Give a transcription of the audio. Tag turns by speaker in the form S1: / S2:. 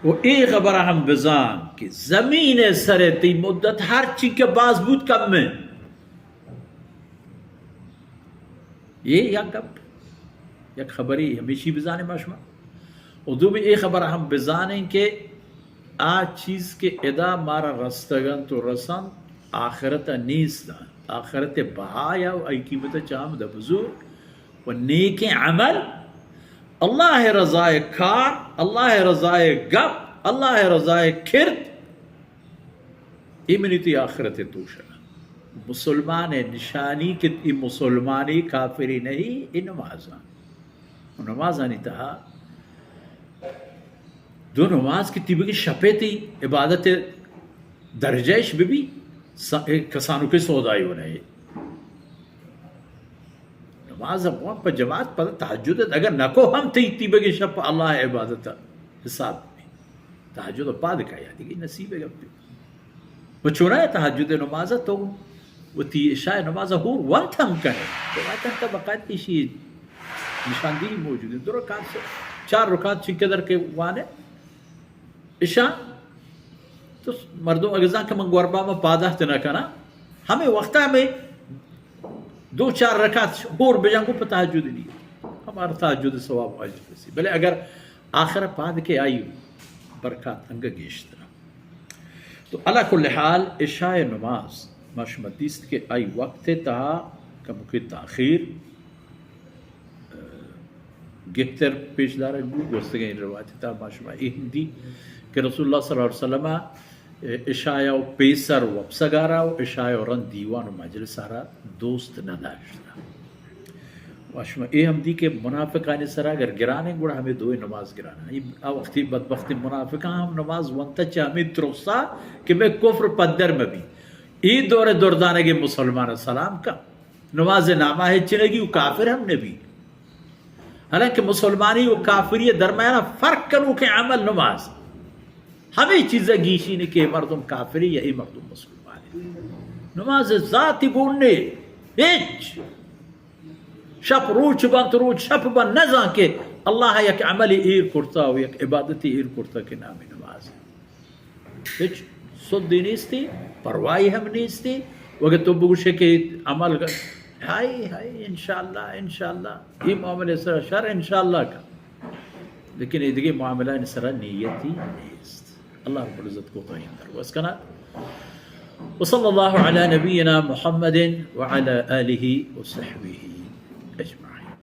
S1: و ای خبر هم بزن که زمین سر تی مدت هر چی که باز بود کمه. یہ یک خبری ہمیشی بزانے ماشما. و دو بھی ای خبر ہم بزانیں کہ آ چیز کے ادا مارا رستگن تو رسن آخرت نیست، آخرت بہایا و ای قیمت چام دا بزرگ و نیک عمل اللہ رضائے کار، اللہ رضائے گپ، اللہ رضائے کرد، ایمنی تی آخرت توشنا. مسلمان نشانی کہ ای مسلمانی کافری نہیں، ای نمازان. نمازانی تہا دو نماز کی تیبی کی شپے تی عبادت درجہش بھی کسانو کے سودائی ہونا ہے. نماز اقوام پر جماعت پر تحجد ہے، اگر نکو ہم تی تیبی کی شپ اللہ عبادت حساب میں تحجد پا دکھایا دیکھیں نصیب ہے گا. وہ چونا ہے تحجد نماز تو وہ تی عشاء نماز ہور وقت ہم کریں تو وقت ہم کا بقایت کی شید نشاندہی موجود ہے. دو رکعت سے 4 رکعت چنکے در کے وانے عشاء تو مردوں اگزان کا منگوربا میں پادہ تنا کنا ہمیں وقتہ میں 2-4 رکعت اور بجان کو تہجد نہیں ہمارا تہجد ثواب واجب ہے. بلے اگر آخر پاد کے آئی برکات انگا گیشتنا تو اللہ کل حال عشاء نماز مشمدیست کے آئی وقت تہا کمکی تاخیر گفتر پیش دارا گو گوستگین روایت تا ماشما اہندی کہ رسول اللہ صلی اللہ علیہ وسلم عشاء و پیسر وپسگارا و عشاء و رن دیوان و مجلس آرا دوست نداشتا. ماشما اہندی کے منافقان سرا اگر گرانے گوڑا ہمیں دوئے نماز گرانا وقتی بدبختی منافقان ہم نماز ونتا چاہ ہمیں ترسا کہ میں کفر پدر میں بھی ای دور دردانے کے مسلمان سلام کا نماز نامہ ہے چنگی و کافر ہم نے بھی. حالانکہ مسلمانی و کافری درمیانہ فرق کرو کہ عمل نماز ہمیں چیزیں گیشی نے کہ مردم کافری یا ای مردم مسلمانی. نماز ذاتی بولنے ہیچ شپ روچ بانت روچ شپ بان نزان کہ اللہ یک عملی ایر کرتا و یک عبادتی ایر کرتا کہ نامی نماز ہیچ صدی نیستی پروائی ہم نیستی. وگر تو بگوشے کہ عمل ہائی ہائی انشاءاللہ یہ معاملہ سر شر انشاءاللہ کا لیکن یہ دیکھیں معاملہ ان سر نیتی نیست. اللہ رب العزت کو قائم در واسکنا. وصلی اللہ علی نبینا محمد وعلی آلہ وصحبہ اجمعین.